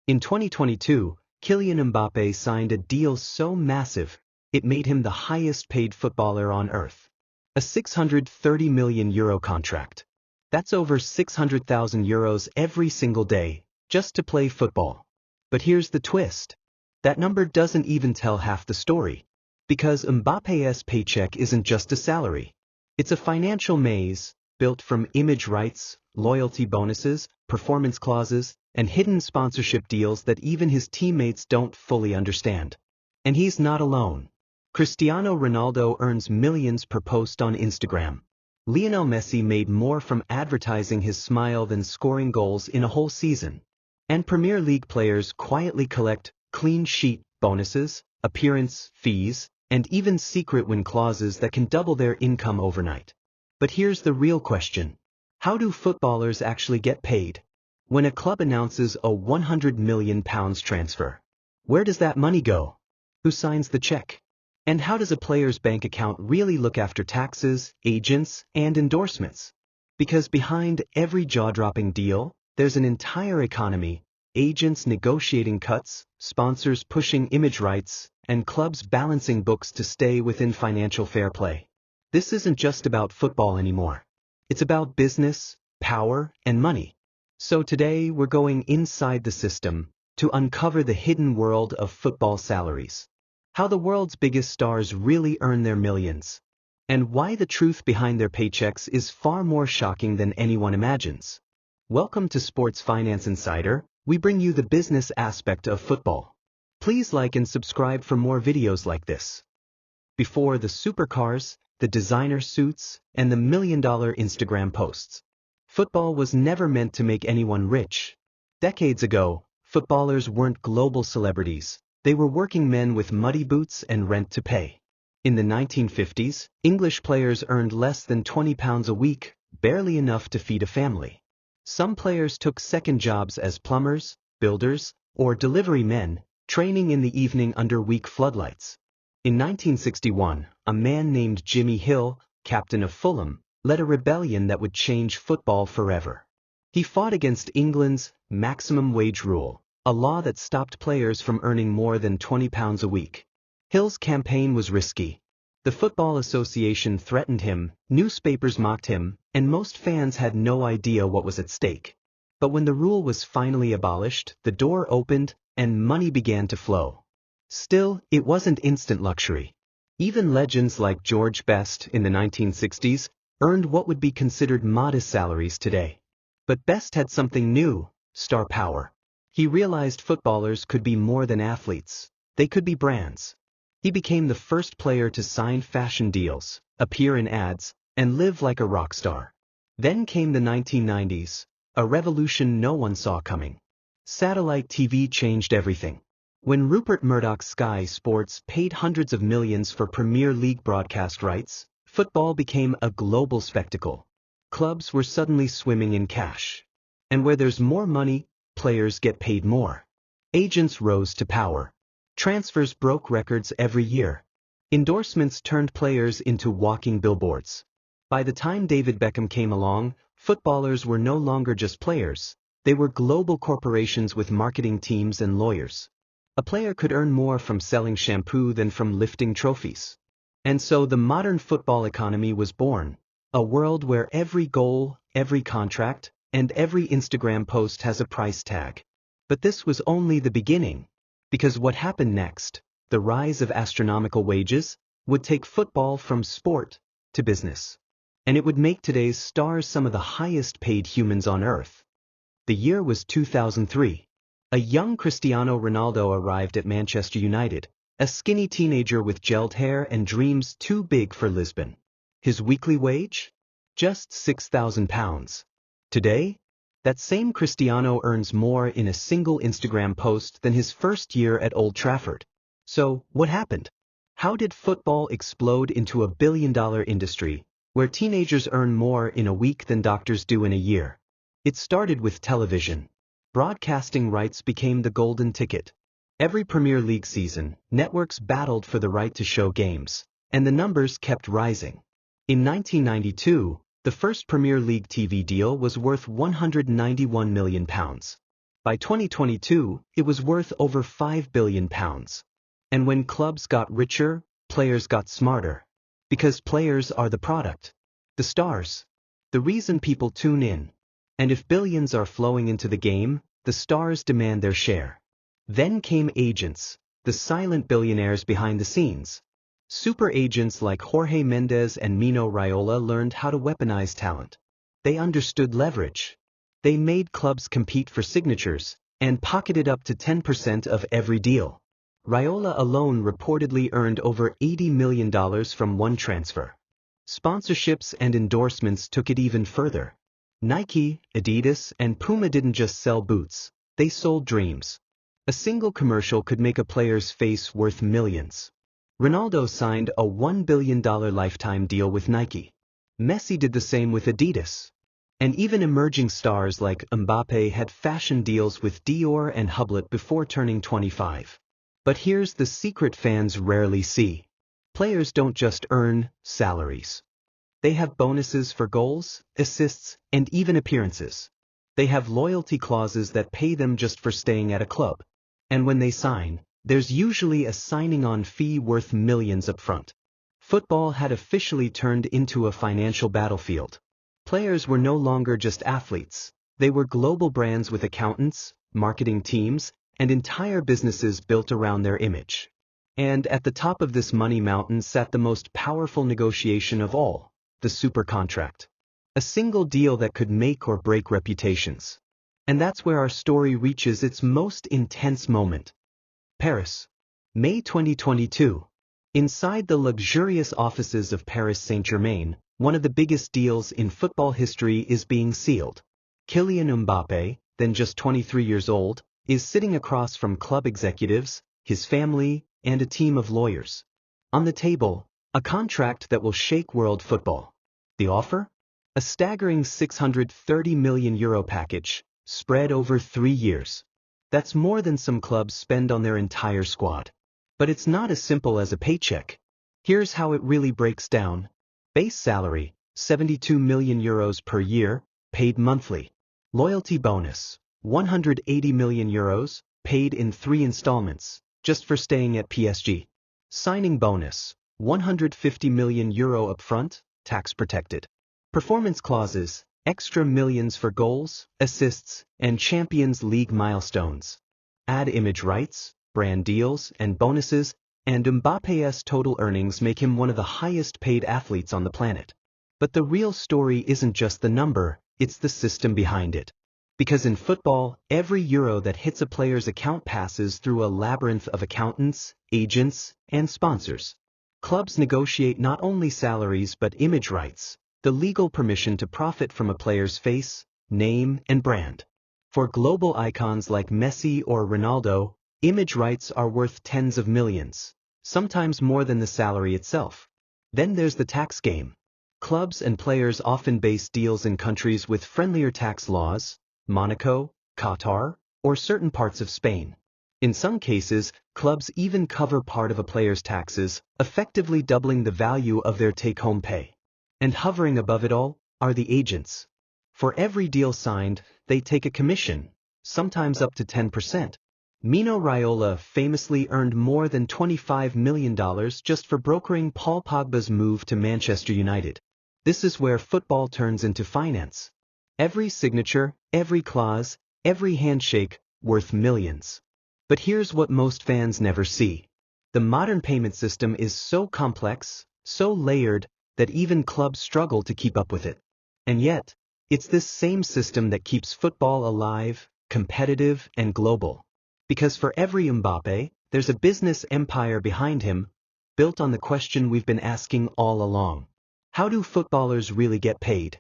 In 2022, Kylian Mbappé signed a deal so massive, it made him the highest-paid footballer on earth. A €630 million contract. That's over 600,000 euros every single day, just to play football. But here's the twist. That number doesn't even tell half the story. Because Mbappe's paycheck isn't just a salary. It's a financial maze, built from image rights, loyalty bonuses, performance clauses, and hidden sponsorship deals that even his teammates don't fully understand. And he's not alone. Cristiano Ronaldo earns millions per post on Instagram. Lionel Messi made more from advertising his smile than scoring goals in a whole season. And Premier League players quietly collect clean sheet bonuses, appearance fees, and even secret win clauses that can double their income overnight. But here's the real question. How do footballers actually get paid? When a club announces a £100 million transfer, where does that money go? Who signs the check? And how does a player's bank account really look after taxes, agents, and endorsements? Because behind every jaw-dropping deal, there's an entire economy, agents negotiating cuts, sponsors pushing image rights, and clubs balancing books to stay within financial fair play. This isn't just about football anymore. It's about business, power, and money. So today we're going inside the system to uncover the hidden world of football salaries. How the world's biggest stars really earn their millions. And why the truth behind their paychecks is far more shocking than anyone imagines. Welcome to Sports Finance Insider. We bring you the business aspect of football. Please like and subscribe for more videos like this. Before the supercars, the designer suits, and the million-dollar Instagram posts, football was never meant to make anyone rich. Decades ago, footballers weren't global celebrities. They were working men with muddy boots and rent to pay. In the 1950s, English players earned less than £20 a week, barely enough to feed a family. Some players took second jobs as plumbers, builders, or delivery men, training in the evening under weak floodlights. In 1961, a man named Jimmy Hill, captain of Fulham, led a rebellion that would change football forever. He fought against England's maximum wage rule, a law that stopped players from earning more than £20 a week. Hill's campaign was risky. The Football Association threatened him, newspapers mocked him, and most fans had no idea what was at stake. But when the rule was finally abolished, the door opened, and money began to flow. Still, it wasn't instant luxury. Even legends like George Best in the 1960s earned what would be considered modest salaries today. But Best had something new: star power. He realized footballers could be more than athletes. They could be brands. He became the first player to sign fashion deals, appear in ads, and live like a rock star. Then came the 1990s, a revolution no one saw coming. Satellite TV changed everything. When Rupert Murdoch's Sky Sports paid hundreds of millions for Premier League broadcast rights, football became a global spectacle. Clubs were suddenly swimming in cash. And where there's more money, players get paid more. Agents rose to power. Transfers broke records every year. Endorsements turned players into walking billboards. By the time David Beckham came along, footballers were no longer just players. They were global corporations with marketing teams and lawyers. A player could earn more from selling shampoo than from lifting trophies. And so the modern football economy was born. A world where every goal, every contract, and every Instagram post has a price tag. But this was only the beginning. Because what happened next, the rise of astronomical wages, would take football from sport to business. And it would make today's stars some of the highest paid humans on earth. The year was 2003. A young Cristiano Ronaldo arrived at Manchester United, a skinny teenager with gelled hair and dreams too big for Lisbon. His weekly wage? Just £6,000. Today, that same Cristiano earns more in a single Instagram post than his first year at Old Trafford. So, what happened? How did football explode into a billion-dollar industry, where teenagers earn more in a week than doctors do in a year? It started with television. Broadcasting rights became the golden ticket. Every Premier League season, networks battled for the right to show games, and the numbers kept rising. In 1992, the first Premier League TV deal was worth £191 million. By 2022, it was worth over £5 billion. And when clubs got richer, players got smarter. Because players are the product. The stars. The reason people tune in. And if billions are flowing into the game, the stars demand their share. Then came agents, the silent billionaires behind the scenes. Super agents like Jorge Mendes and Mino Raiola learned how to weaponize talent. They understood leverage. They made clubs compete for signatures, and pocketed up to 10% of every deal. Raiola alone reportedly earned over $80 million from one transfer. Sponsorships and endorsements took it even further. Nike, Adidas, and Puma didn't just sell boots, they sold dreams. A single commercial could make a player's face worth millions. Ronaldo signed a $1 billion lifetime deal with Nike. Messi did the same with Adidas. And even emerging stars like Mbappé had fashion deals with Dior and Hublot before turning 25. But here's the secret fans rarely see. Players don't just earn salaries. They have bonuses for goals, assists, and even appearances. They have loyalty clauses that pay them just for staying at a club. And when they sign, there's usually a signing-on fee worth millions up front. Football had officially turned into a financial battlefield. Players were no longer just athletes. They were global brands with accountants, marketing teams, and entire businesses built around their image. And at the top of this money mountain sat the most powerful negotiation of all, the super contract. A single deal that could make or break reputations. And that's where our story reaches its most intense moment. Paris. May 2022. Inside the luxurious offices of Paris Saint-Germain, one of the biggest deals in football history is being sealed. Kylian Mbappé, then just 23 years old, is sitting across from club executives, his family, and a team of lawyers. On the table, a contract that will shake world football. The offer? A staggering €630 million package, spread over 3 years. That's more than some clubs spend on their entire squad. But it's not as simple as a paycheck. Here's how it really breaks down. Base salary, €72 million per year, paid monthly. Loyalty bonus, €180 million, paid in 3 installments, just for staying at PSG. Signing bonus, €150 million upfront, tax protected. Performance clauses, extra millions for goals, assists, and Champions League milestones. Add image rights, brand deals, and bonuses, and Mbappé's total earnings make him one of the highest paid athletes on the planet. But the real story isn't just the number, it's the system behind it. Because in football, every euro that hits a player's account passes through a labyrinth of accountants, agents, and sponsors. Clubs negotiate not only salaries but image rights, the legal permission to profit from a player's face, name, and brand. For global icons like Messi or Ronaldo, image rights are worth tens of millions, sometimes more than the salary itself. Then there's the tax game. Clubs and players often base deals in countries with friendlier tax laws, Monaco, Qatar, or certain parts of Spain. In some cases, clubs even cover part of a player's taxes, effectively doubling the value of their take-home pay. And hovering above it all are the agents. For every deal signed, they take a commission, sometimes up to 10%. Mino Raiola famously earned more than $25 million just for brokering Paul Pogba's move to Manchester United. This is where football turns into finance. Every signature, every clause, every handshake, worth millions. But here's what most fans never see. The modern payment system is so complex, so layered, that even clubs struggle to keep up with it. And yet, it's this same system that keeps football alive, competitive, and global. Because for every Mbappé, there's a business empire behind him, built on the question we've been asking all along. How do footballers really get paid?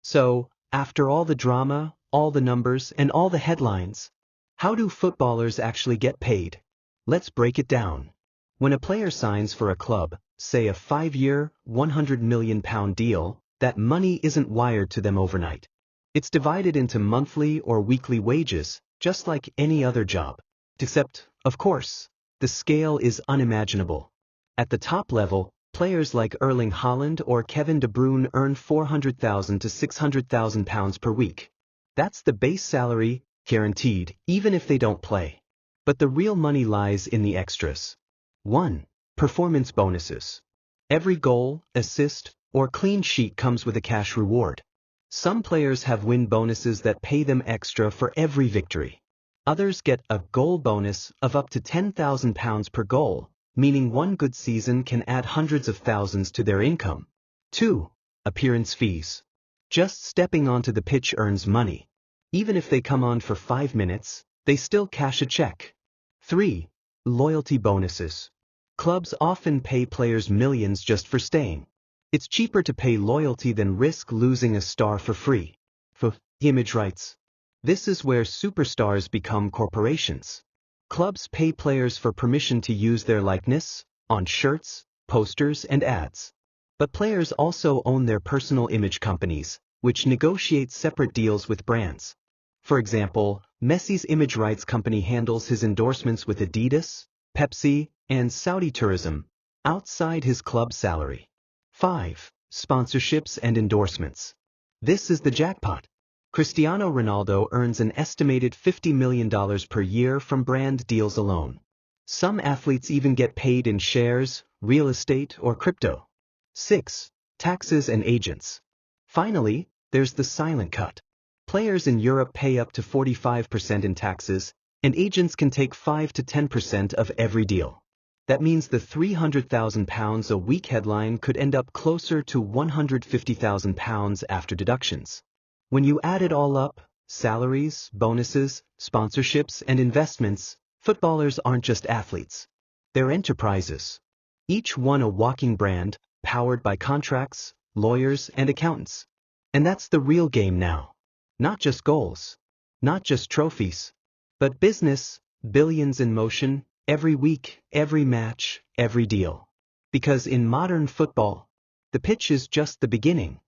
So, after all the drama, all the numbers, and all the headlines, how do footballers actually get paid? Let's break it down. When a player signs for a club, say a 5-year, £100 million deal, that money isn't wired to them overnight. It's divided into monthly or weekly wages, just like any other job. Except, of course, the scale is unimaginable. At the top level, players like Erling Haaland or Kevin De Bruyne earn £400,000 to £600,000 per week. That's the base salary, guaranteed, even if they don't play. But the real money lies in the extras. 1. Performance bonuses. Every goal, assist, or clean sheet comes with a cash reward. Some players have win bonuses that pay them extra for every victory. Others get a goal bonus of up to £10,000 per goal, meaning one good season can add hundreds of thousands to their income. 2. Appearance fees. Just stepping onto the pitch earns money. Even if they come on for 5 minutes, they still cash a check. 3. Loyalty bonuses. Clubs often pay players millions just for staying. It's cheaper to pay loyalty than risk losing a star for free. 4. Image rights. This is where superstars become corporations. Clubs pay players for permission to use their likeness on shirts, posters, and ads. But players also own their personal image companies, which negotiate separate deals with brands. For example, Messi's image rights company handles his endorsements with Adidas, Pepsi, and Saudi Tourism, outside his club salary. 5. Sponsorships and endorsements. This is the jackpot. Cristiano Ronaldo earns an estimated $50 million per year from brand deals alone. Some athletes even get paid in shares, real estate, or crypto. 6. Taxes and agents. Finally, there's the silent cut. Players in Europe pay up to 45% in taxes, and agents can take 5 to 10% of every deal. That means the £300,000 a week headline could end up closer to £150,000 after deductions. When you add it all up, salaries, bonuses, sponsorships, and investments, footballers aren't just athletes. They're enterprises. Each one a walking brand, powered by contracts, lawyers, and accountants. And that's the real game now. Not just goals, not just trophies, but business, billions in motion, every week, every match, every deal. Because in modern football, the pitch is just the beginning.